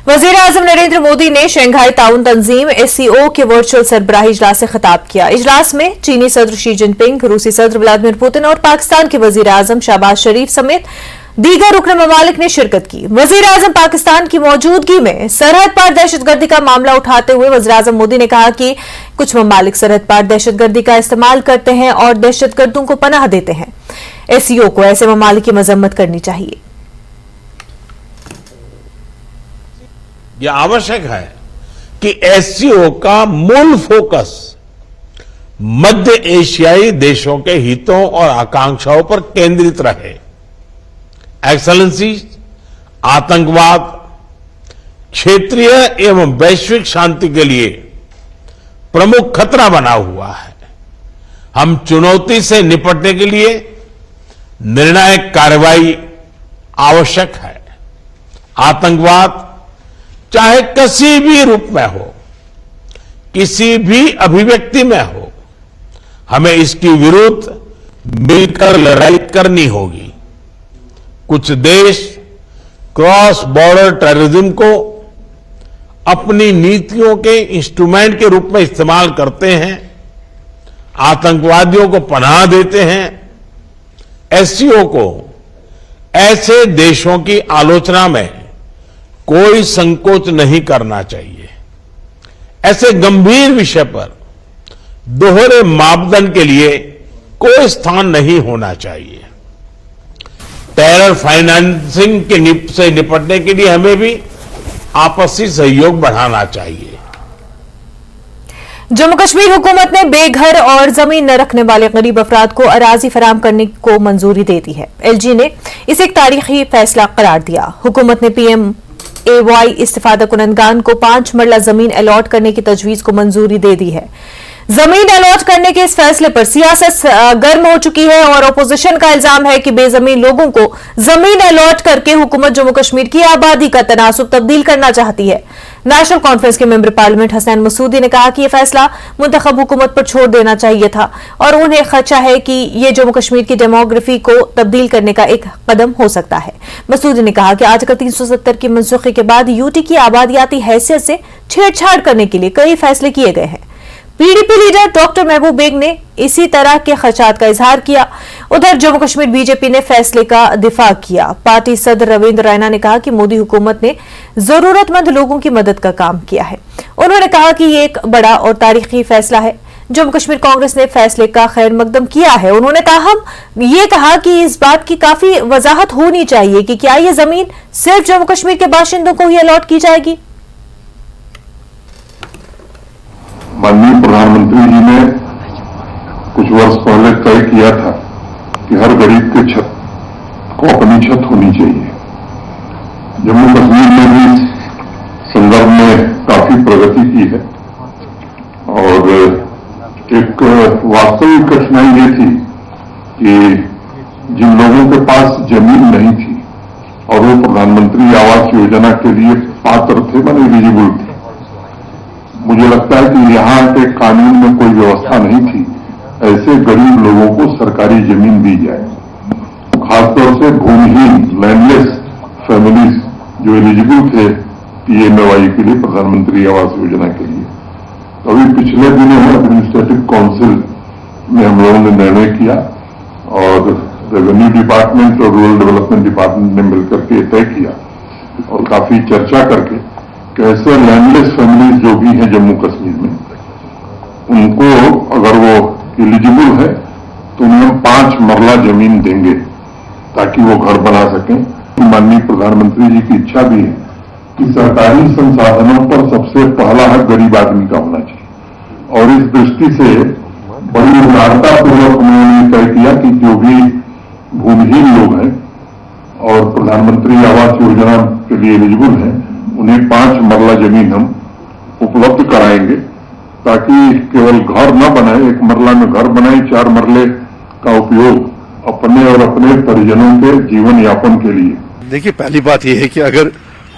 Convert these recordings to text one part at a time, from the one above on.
वज़ीर-ए-आज़म नरेंद्र मोदी ने शंघाई ताउन तंजीम SCO के वर्चुअल सरबराही इजलास से खिताब किया। इजलास में चीनी सदर शी जिनपिंग, रूसी सदर व्लादिमीर पुतिन और पाकिस्तान के वज़ीर-ए-आज़म शहबाज शरीफ समेत दीगर रुकन ममालिक ने शिरकत की। वज़ीर-ए-आज़म पाकिस्तान की मौजूदगी में सरहद पार दहशतगर्दी का मामला उठाते हुए वज़ीर-ए-आज़म मोदी ने कहा कि कुछ ममालिक सरहद पार दहशतगर्दी का इस्तेमाल करते हैं और दहशतगर्दों को पनाह देते हैं। SCO को ऐसे ममालिक की मजम्मत करनी चाहिए। यह आवश्यक है कि SCO का मूल फोकस मध्य एशियाई देशों के हितों और आकांक्षाओं पर केंद्रित रहे। एक्सेलेंसी, आतंकवाद क्षेत्रीय एवं वैश्विक शांति के लिए प्रमुख खतरा बना हुआ है। हम चुनौती से निपटने के लिए निर्णायक कार्रवाई आवश्यक है। आतंकवाद चाहे किसी भी रूप में हो, किसी भी अभिव्यक्ति में हो, हमें इसके विरुद्ध मिलकर लड़ाई करनी होगी। कुछ देश क्रॉस बॉर्डर टेररिज्म को अपनी नीतियों के इंस्ट्रूमेंट के रूप में इस्तेमाल करते हैं, आतंकवादियों को पनाह देते हैं। SCO को ऐसे देशों की आलोचना में कोई संकोच नहीं करना चाहिए। ऐसे गंभीर विषय पर दोहरे मापदंड के लिए कोई स्थान नहीं होना चाहिए। टेरर फाइनेंसिंग से निपटने के लिए हमें भी आपसी सहयोग बढ़ाना चाहिए। जम्मू कश्मीर हुकूमत ने बेघर और जमीन न रखने वाले गरीब अफराद को अराजी फराहम करने को मंजूरी दे दी है। LG ने इसे एक तारीखी फैसला करार दिया। हुकूमत ने PMAY इस्तिफादा कुनंदगान को 5 मरला जमीन अलॉट करने की तजवीज को मंजूरी दे दी है। जमीन अलॉट करने के इस फैसले पर सियासत गर्म हो चुकी है और अपोजिशन का इल्जाम है कि बेजमीन लोगों को जमीन अलॉट करके हुकूमत जम्मू कश्मीर की आबादी का तनासुब तब्दील करना चाहती है। नेशनल कॉन्फ्रेंस के मेंबर पार्लियामेंट हसनैन मसूदी ने कहा कि यह फैसला मुंतखब हुकूमत पर छोड़ देना चाहिए था और उन्हें खदशा है कि यह जम्मू कश्मीर की डेमोग्राफी को तब्दील करने का एक कदम हो सकता है। मसूदी ने कहा कि आर्टिकल 370 की मनसूखी के बाद यूटी की आबादियाती हैसियत से छेड़छाड़ करने के लिए कई फैसले किए गए हैं। PDP लीडर डॉक्टर महबूब बेग ने इसी तरह के खदशात का इजहार किया। उधर जम्मू कश्मीर बीजेपी ने फैसले का दिफा किया। पार्टी सदर रविंद्र रैना ने कहा कि मोदी हुकूमत ने जरूरतमंद लोगों की मदद का काम किया है। उन्होंने कहा कि यह एक बड़ा और तारीखी फैसला है। जम्मू कश्मीर कांग्रेस ने फैसले का खैर मकदम किया है। उन्होंने कहा कि इस बात की काफी वजाहत होनी चाहिए कि क्या यह जमीन सिर्फ जम्मू कश्मीर के बाशिंदों को ही अलॉट की जाएगी। माननीय प्रधानमंत्री जी ने कुछ वर्ष पहले तय किया था कि हर गरीब के छत को अपनी छत होनी चाहिए। जम्मू कश्मीर ने भी इस संदर्भ में काफी प्रगति की है और एक वास्तविक कठिनाई ये थी कि जिन लोगों के पास जमीन नहीं थी और वो प्रधानमंत्री आवास योजना के लिए पात्र थे, माने एलिजिबल थे, मुझे लगता है कि यहाँ के कानून में कोई व्यवस्था नहीं थी ऐसे गरीब लोगों को सरकारी जमीन दी जाए। खासतौर से भूमिहीन लैंडलेस फैमिलीज जो एलिजिबल थे PMAY के लिए, प्रधानमंत्री आवास योजना के लिए। तो अभी पिछले दिनों में एडमिनिस्ट्रेटिव काउंसिल में हम लोगों ने निर्णय किया और रेवेन्यू डिपार्टमेंट और रूरल डेवलपमेंट डिपार्टमेंट ने मिलकर के तय किया और काफी चर्चा करके कैसे लैंडलेस फैमिलीज जो भी हैं जम्मू कश्मीर में, उनको अगर वो एलिजिबल है तो उन्हें 5 मरला जमीन देंगे ताकि वो घर बना सकें। माननीय प्रधानमंत्री जी की इच्छा भी है कि सरकारी संसाधनों पर सबसे पहला हक गरीब आदमी का होना चाहिए और इस दृष्टि से बड़ी उदारतापूर्वक उन्होंने तय किया कि जो भी भूमिहीन लोग हैं और प्रधानमंत्री आवास योजना के लिए एलिजिबल हैं, उन्हें 5 मरला जमीन हम उपलब्ध कराएंगे ताकि केवल घर न बनाए, 1 मरला में घर बनाए, 4 मरले का उपयोग अपने और अपने परिजनों के जीवन यापन के लिए। देखिए, पहली बात यह है कि अगर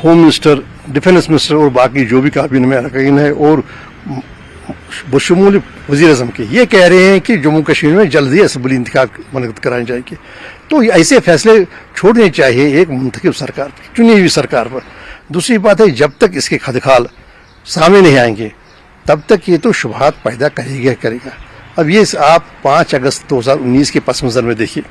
होम मिनिस्टर, डिफेंस मिनिस्टर और बाकी जो भी काबिनेट में अरकान है और बशमूल वज़ीर-ए-आज़म के ये कह रहे हैं कि जम्मू कश्मीर में जल्द ही असेंबली इंतखाब मुनक़्क़िद कराए जाएंगे, तो ऐसे फैसले छोड़ने चाहिए एक मुंतखब सरकार पर, चुनी हुई सरकार पर। दूसरी बात है, जब तक इसके खदखाल सामने नहीं आएंगे तब तक ये तो शुबहात पैदा करेगा। अब ये आप 5 अगस्त 2019 के पस मंजर में देखिए,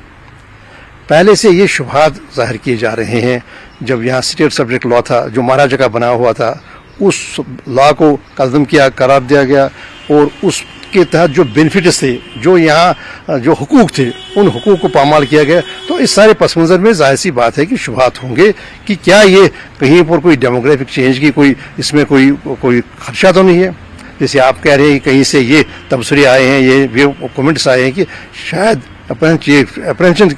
पहले से ये शुबहात जाहिर किए जा रहे हैं। जब यहाँ स्टेट सब्जेक्ट लॉ था जो महाराजा का बना हुआ था, उस लॉ को कदम किया, करार दिया गया और उसके तहत जो बेनिफिट्स थे, जो यहाँ जो हुकूक थे, उन हुकूक को पामाल किया गया। तो इस सारे पस मंजर में जाहिर सी बात है कि शुबहात होंगे कि क्या ये कहीं पर कोई डेमोग्राफिक चेंज की कोई इसमें कोई खदशा तो नहीं है। जैसे आप कह रहे हैं कि कहीं से ये तबसरे आए हैं, ये कमेंट्स आए हैं कि शायद अप्रहेंशन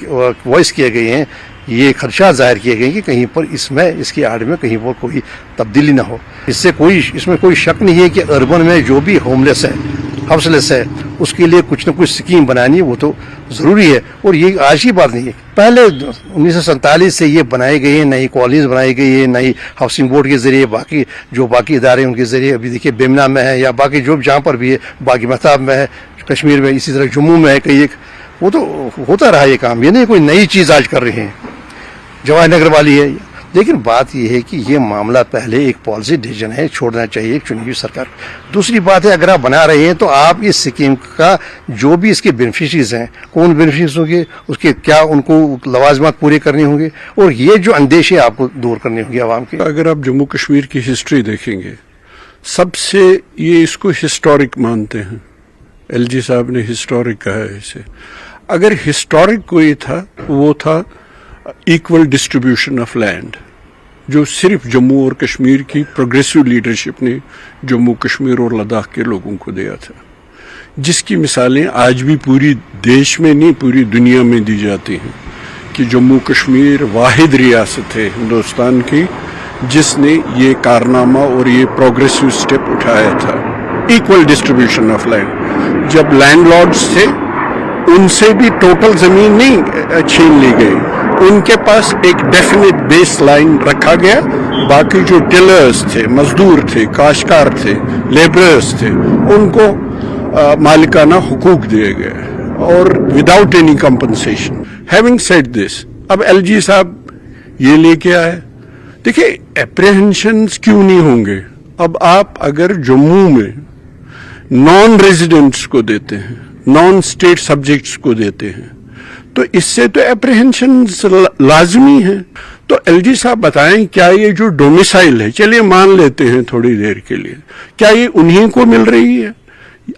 वॉइस किए गए हैं, ये खदशा जाहिर किए गए कि कहीं पर इसकी आड़ में कहीं पर कोई तब्दीली ना हो। इसमें कोई शक नहीं है कि अर्बन में जो भी होमलेस है, हाउसलेस है, उसके लिए कुछ न कुछ स्कीम बनानी वो तो ज़रूरी है। और ये आज की बात नहीं है, पहले 1947 से ये बनाए गए हैं, नई कॉलोनीज बनाई गई है, नई हाउसिंग बोर्ड के जरिए, बाकी इदारे उनके जरिए, अभी देखिए बेमना में है या बाकी जो जहाँ पर भी है, बागी महताब में है, कश्मीर में, इसी तरह जम्मू में है, कई एक वो तो होता रहा ये काम। ये नहीं कोई नई चीज़ आज कर रहे हैं, जवाहर नगर वाली है। लेकिन बात यह है कि ये मामला पहले एक पॉलिसी डिसीजन है, छोड़ना चाहिए एक चुनी हुई सरकार। दूसरी बात है, अगर आप बना रहे हैं तो आप इस स्कीम का जो भी इसके बेनिफिशरीज हैं, कौन बेनिफिशरीज होंगे, उसके क्या उनको लवाजमात पूरे करने होंगे और ये जो अंदेशे आपको दूर करने होंगे आवाम के। अगर आप जम्मू कश्मीर की हिस्ट्री देखेंगे, सबसे ये इसको हिस्टोरिक मानते हैं, एलजी साहब ने हिस्टोरिक कहा है इसे। अगर हिस्टोरिक कोई था वो था इक्वल डिस्ट्रीब्यूशन ऑफ लैंड, जो सिर्फ जम्मू और कश्मीर की प्रोग्रेसिव लीडरशिप ने जम्मू कश्मीर और लद्दाख के लोगों को दिया था, जिसकी मिसालें आज भी पूरी देश में नहीं पूरी दुनिया में दी जाती हैं कि जम्मू कश्मीर वाहिद रियासत है हिंदुस्तान की जिसने ये कारनामा और ये प्रोग्रेसिव स्टेप उठाया था। इक्वल डिस्ट्रीब्यूशन ऑफ लैंड, जब लैंडलॉर्ड्स थे उनसे भी टोटल जमीन नहीं छीन ली गई, उनके पास एक डेफिनेट बेस लाइन रखा गया, बाकी जो टिलर्स थे, मजदूर थे, काश्तकार थे, लेबरर्स थे, उनको मालिकाना हुकूक दिए गए और without any compensation. Having said this, अब एलजी साहब ये लेके आए, देखिए एप्रीहेंशंस क्यों नहीं होंगे। अब आप अगर जम्मू में नॉन रेजिडेंट्स को देते हैं, नॉन स्टेट सब्जेक्ट्स को देते हैं, तो इससे तो एप्रीहेंशंस लाजमी है। तो एलजी साहब बताएं, क्या ये जो डोमिसाइल है, चलिए मान लेते हैं थोड़ी देर के लिए, क्या ये उन्हीं को मिल रही है?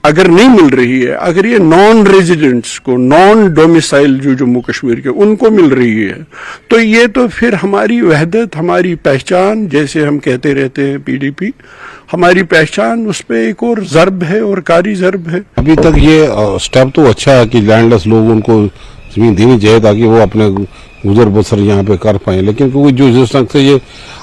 अगर नहीं मिल रही है, अगर ये नॉन रेजिडेंट्स को, नॉन डोमिसाइल जो जम्मू कश्मीर के उनको मिल रही है, तो ये तो फिर हमारी वहदत, हमारी पहचान, जैसे हम कहते रहते हैं पीडीपी, हमारी पहचान, उस पर एक और जर्ब है और कारी जर्ब है। अभी तक ये स्टेप तो अच्छा है कि लैंडलेस लोग उनको जमीन देनी चाहिए ताकि वो अपने गुजर बसर यहाँ पे कर पाए, लेकिन क्योंकि जो जिस ढंग से ये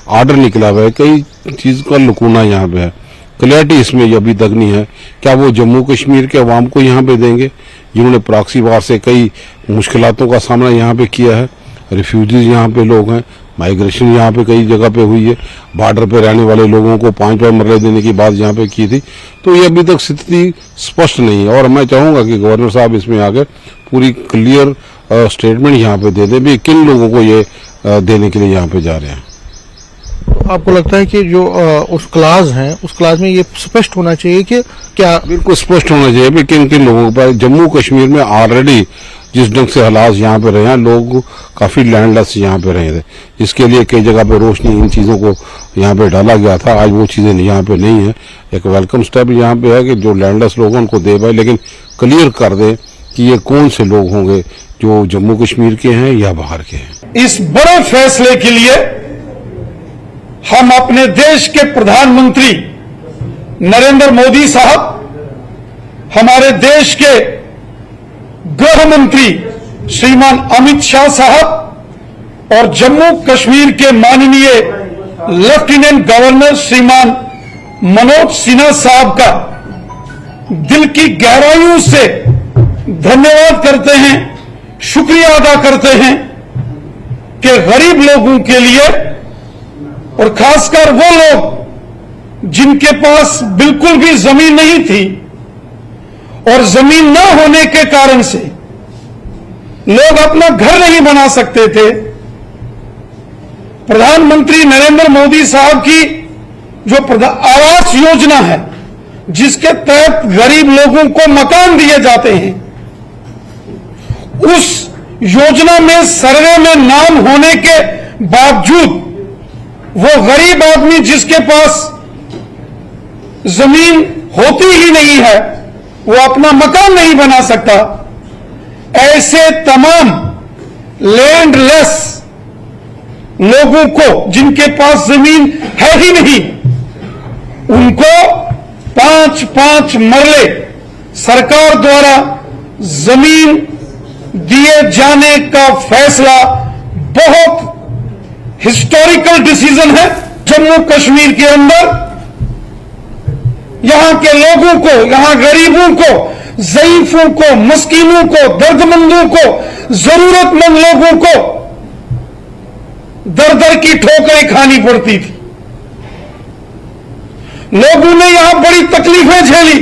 ऑर्डर निकला हुआ है, कई चीज का लुकूना यहाँ पे है, क्लियरिटी इसमें अभी तक नहीं है। क्या वो जम्मू कश्मीर के अवाम को यहाँ पे देंगे जिन्होंने प्रॉक्सी वार से कई मुश्किलातों का सामना यहाँ पे किया है? रिफ्यूजीज यहाँ पे लोग हैं, माइग्रेशन यहाँ पे कई जगह पे हुई है, बॉर्डर पे रहने वाले लोगों को 5 मरले देने की बात यहाँ पे की थी। तो ये अभी तक स्थिति स्पष्ट नहीं है और मैं चाहूंगा कि गवर्नर साहब इसमें आकर पूरी क्लियर स्टेटमेंट यहाँ पे दे दें भी किन लोगों को ये देने के लिए यहाँ पे जा रहे हैं। आपको लगता है कि जो उस क्लास है, उस क्लास में ये स्पष्ट होना चाहिए कि क्या? बिल्कुल स्पष्ट होना चाहिए भी किन किन लोगों पर। जम्मू कश्मीर में ऑलरेडी जिस ढंग से हालात यहाँ पे रहे हैं, लोग काफी लैंडलेस यहाँ पे रहे थे, जिसके लिए कई जगह पे रोशनी इन चीजों को यहाँ पे डाला गया था। आज वो चीजें यहाँ पे नहीं है। एक वेलकम स्टेप यहाँ पे है कि जो लैंडलेस लोग हैं उनको दे पाए, लेकिन क्लियर कर दे कि ये कौन से लोग होंगे जो जम्मू कश्मीर के हैं या बाहर के हैं। इस बड़े फैसले के लिए हम अपने देश के प्रधानमंत्री नरेंद्र मोदी साहब, हमारे देश के गृह मंत्री श्रीमान अमित शाह साहब और जम्मू कश्मीर के माननीय लेफ्टिनेंट गवर्नर श्रीमान मनोज सिन्हा साहब का दिल की गहराइयों से धन्यवाद करते हैं, शुक्रिया अदा करते हैं कि गरीब लोगों के लिए और खासकर वो लोग जिनके पास बिल्कुल भी जमीन नहीं थी और जमीन न होने के कारण से लोग अपना घर नहीं बना सकते थे, प्रधानमंत्री नरेंद्र मोदी साहब की जो आवास योजना है, जिसके तहत गरीब लोगों को मकान दिए जाते हैं, उस योजना में सर्वे में नाम होने के बावजूद वो गरीब आदमी जिसके पास जमीन होती ही नहीं है, वो अपना मकान नहीं बना सकता। ऐसे तमाम लैंडलेस लोगों को, जिनके पास जमीन है ही नहीं, उनको 5-5 मरले सरकार द्वारा जमीन दिए जाने का फैसला बहुत हिस्टोरिकल डिसीजन है। जम्मू कश्मीर के अंदर यहां के लोगों को, यहां गरीबों को, ज़ईफों को, मस्कीनों को, दर्दमंदों को, जरूरतमंद लोगों को दर दर की ठोकरें खानी पड़ती थी। लोगों ने यहां बड़ी तकलीफें झेली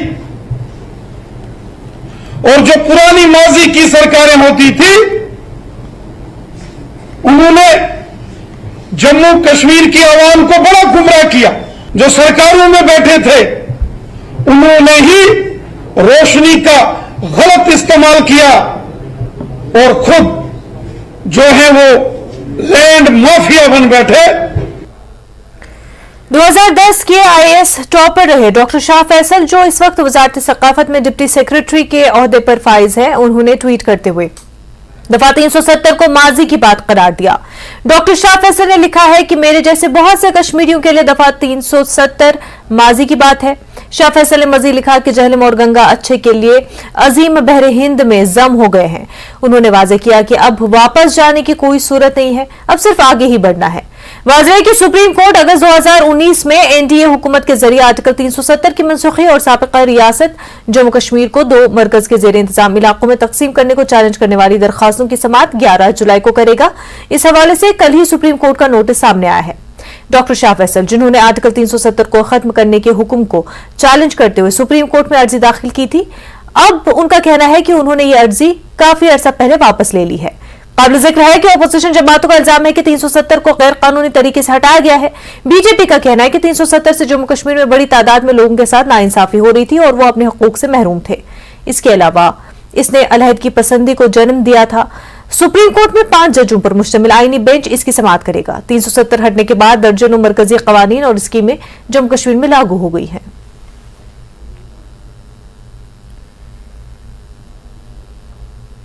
और जो पुरानी माजी की सरकारें होती थी, उन्होंने जम्मू कश्मीर की आवाम को बड़ा गुमराह किया। जो सरकारों में बैठे थे, उन्होंने ही रोशनी का गलत इस्तेमाल किया और खुद जो है वो लैंड माफिया बन बैठे। 2010 के आईएएस टॉपर रहे डॉक्टर शाह फैसल, जो इस वक्त वजारत सकाफत में डिप्टी सेक्रेटरी के ओहदे पर फाइज हैं, उन्होंने ट्वीट करते हुए दफा 370 को माजी की बात करार दिया। डॉक्टर शाह फैसल ने लिखा है कि मेरे जैसे बहुत से कश्मीरियों के लिए दफा 370 माजी की बात है। शाह फैसल ने मजीद लिखा कि जहलम और गंगा अच्छे के लिए अजीम बहरे हिंद में जम हो गए हैं। उन्होंने वाजे किया कि अब वापस जाने की कोई सूरत नहीं है, अब सिर्फ आगे ही बढ़ना है। वाजह कि सुप्रीम कोर्ट अगस्त 2019 में एनडीए हुकूमत के जरिए आर्टिकल 370 की मनसूखी और साबिका रियासत जम्मू कश्मीर को 2 मरकज के जेर इंतजाम इलाकों में तकसीम करने को चैलेंज करने वाली दरखास्तों की समाअत 11 जुलाई को करेगा। इस हवाले से कल ही सुप्रीम कोर्ट का नोटिस सामने आया है। डॉक्टर शाह फैसल, जिन्होंने आर्टिकल 370 को खत्म करने के हुक्म को चैलेंज करते हुए सुप्रीम कोर्ट में अर्जी दाखिल की थी, अब उनका कहना है कि उन्होंने ये अर्जी काफी अरसा पहले वापस ले ली है। काबिल जिक्र है कि अपोजिशन जमातों का इल्जाम है कि 370 को गैर कानूनी तरीके से हटाया गया है। बीजेपी का कहना है कि 370 से जम्मू कश्मीर में बड़ी तादाद में लोगों के साथ नाइंसाफी हो रही थी और वो अपने हकूक से महरूम थे। इसके अलावा इसने अलहदगी पसंदी को जन्म दिया था। सुप्रीम कोर्ट में 5 जजों पर मुश्तमिल आईनी बेंच इसकी समाअत करेगा। 370 हटने के बाद दर्जनों मरकजी कवानीन और स्कीमें जम्मू कश्मीर में लागू हो गई हैं।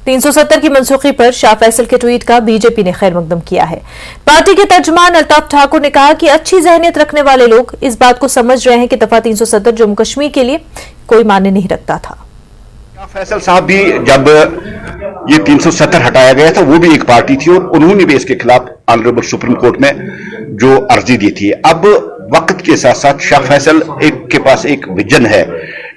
तीन सौ 370 की मनसूखी पर शाह फैसल के ट्वीट का बीजेपी ने खैर मकदम किया है। पार्टी के तर्जुमान अल्ताफ ठाकुर ने कहा कि अच्छी जहनियत रखने वाले लोग इस बात को समझ रहे हैं कि दफा 370 जम्मू कश्मीर के लिए कोई मायने नहीं रखता था। शाह फैसल साहब भी जब ये 370 हटाया गया था, वो भी एक पार्टी थी और उन्होंने भी इसके खिलाफ ऑनरेबल सुप्रीम कोर्ट में जो अर्जी दी थी। अब वक्त के साथ साथ शाह फैसल के पास एक विजन है,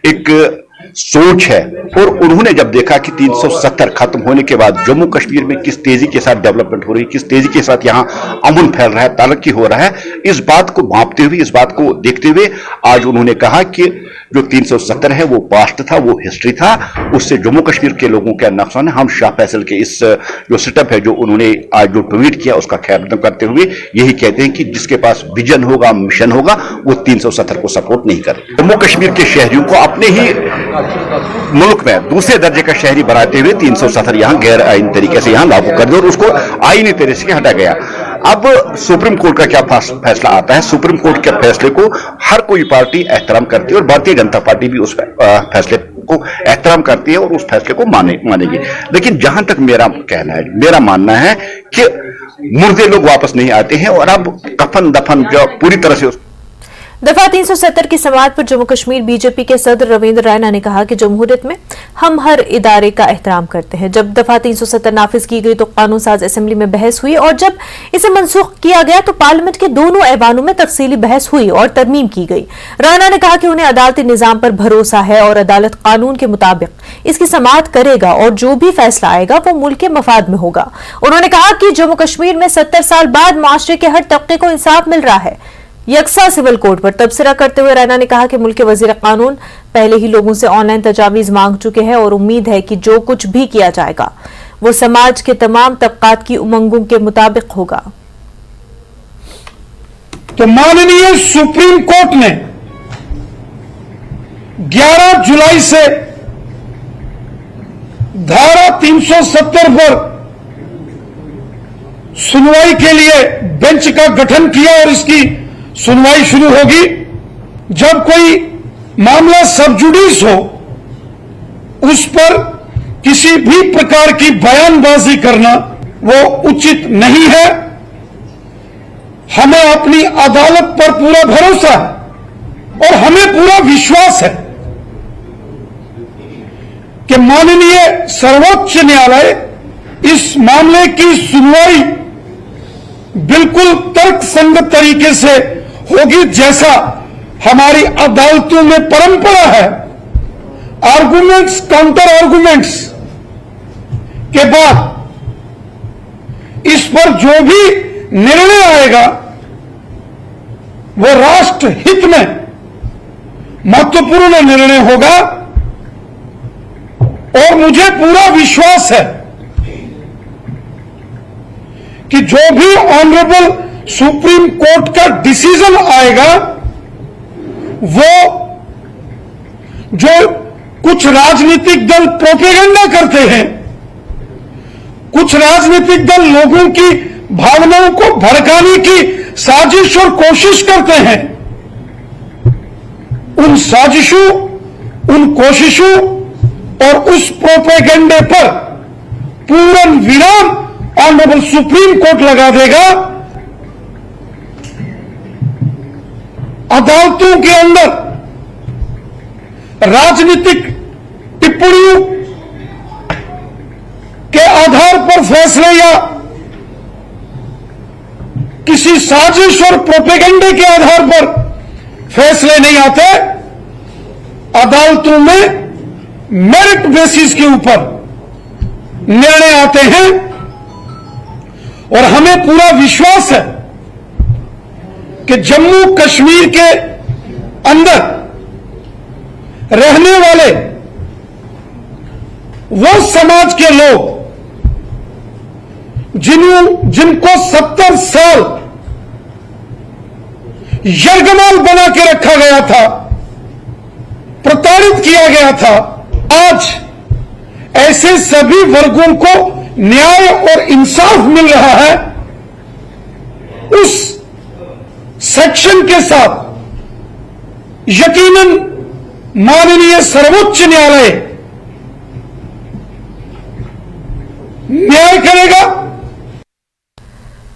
एक सोच है, और उन्होंने जब देखा कि 370 खत्म होने के बाद जम्मू कश्मीर में किस तेजी के साथ डेवलपमेंट हो रही है, किस तेजी के साथ यहां अमन फैल रहा है, तरक्की हो रहा है, इस बात को भांपते हुए, इस बात को देखते हुए आज उन्होंने कहा कि जो 370 है वो पास्ट था, वो हिस्ट्री था, उससे जम्मू कश्मीर के लोगों का नुकसान है। हम शाह फैसल के इस जो सेटअप है, जो उन्होंने आज जो ट्वीट किया, उसका खैर मकदम करते हुए यही कहते हैं कि जिसके पास विजन होगा, मिशन होगा, वो 370 को सपोर्ट नहीं करे। जम्मू कश्मीर के शहरियों को अपने ही मुल्क में दूसरे दर्जे का शहरी बनाते हुए 370 यहां गैर आईनी तरीके से यहां लागू कर दिया और उसको आईनी तरीके से हटा गया। अब सुप्रीम कोर्ट का क्या फैसला आता है? सुप्रीम कोर्ट के फैसले को हर कोई पार्टी एहतराम करती है और भारतीय जनता पार्टी भी उस फैसले को एहतराम करती है और उस फैसले को मानेगी। लेकिन जहां तक मेरा कहना है, मेरा मानना है कि मुर्दे लोग वापस नहीं आते हैं और अब कफन दफन जो पूरी तरह से दफा 370 की समाअत पर जम्मू कश्मीर बीजेपी के सदर रविंद्र रैना ने कहा कि जमहूरियत में हम हर इदारे का एहतराम करते हैं। जब दफा 370 नाफिज की गई तो कानून साज असेंबली में बहस हुई और जब इसे मनसूख किया गया तो पार्लियामेंट के दोनों ऐवानों में तफसीली बहस हुई और तरमीम की गई। रैना ने कहा कि उन्हें अदालती निजाम पर भरोसा है और अदालत कानून के मुताबिक इसकी समाअत करेगा और जो भी फैसला आएगा वो मुल्क के मफाद में होगा। उन्होंने कहा कि जम्मू कश्मीर में 70 साल बाद माशरे के हर तबके को इंसाफ मिल रहा है। यकसा सिविल कोड पर तबसरा करते हुए रैना ने कहा कि मुल्क के वजीर कानून पहले ही लोगों से ऑनलाइन तजावीज मांग चुके हैं और उम्मीद है कि जो कुछ भी किया जाएगा वो समाज के तमाम तबकात की उमंगों के मुताबिक होगा। तो माननीय सुप्रीम कोर्ट ने 11 जुलाई से धारा 370 पर सुनवाई के लिए बेंच का गठन किया और इसकी सुनवाई शुरू होगी। जब कोई मामला सब जुडिस हो, उस पर किसी भी प्रकार की बयानबाजी करना वो उचित नहीं है। हमें अपनी अदालत पर पूरा भरोसा है और हमें पूरा विश्वास है कि माननीय सर्वोच्च न्यायालय इस मामले की सुनवाई बिल्कुल तर्कसंगत तरीके से होगी, जैसा हमारी अदालतों में परंपरा है। आर्गुमेंट्स काउंटर आर्गुमेंट्स के बाद इस पर जो भी निर्णय आएगा वो राष्ट्र हित में महत्वपूर्ण निर्णय होगा और मुझे पूरा विश्वास है कि जो भी ऑनरेबल सुप्रीम कोर्ट का डिसीजन आएगा वो जो कुछ राजनीतिक दल प्रोपेगेंडा करते हैं, कुछ राजनीतिक दल लोगों की भावनाओं को भड़काने की साजिश और कोशिश करते हैं, उन साजिशों, उन कोशिशों और उस प्रोपेगेंडे पर पूर्ण विराम ऑनरेबल सुप्रीम कोर्ट लगा देगा। अदालतों के अंदर राजनीतिक टिप्पणियों के आधार पर फैसले या किसी साजिश और प्रोपेगेंडे के आधार पर फैसले नहीं आते। अदालतों में मेरिट बेसिस के ऊपर निर्णय आते हैं और हमें पूरा विश्वास है कि जम्मू कश्मीर के अंदर रहने वाले वो समाज के लोग जिनको 70 साल यरगमाल बना के रखा गया था, प्रताड़ित किया गया था, आज ऐसे सभी वर्गों को न्याय और इंसाफ मिल रहा है। उस सेक्शन के साथ यकीनन माननीय सर्वोच्च न्यायालय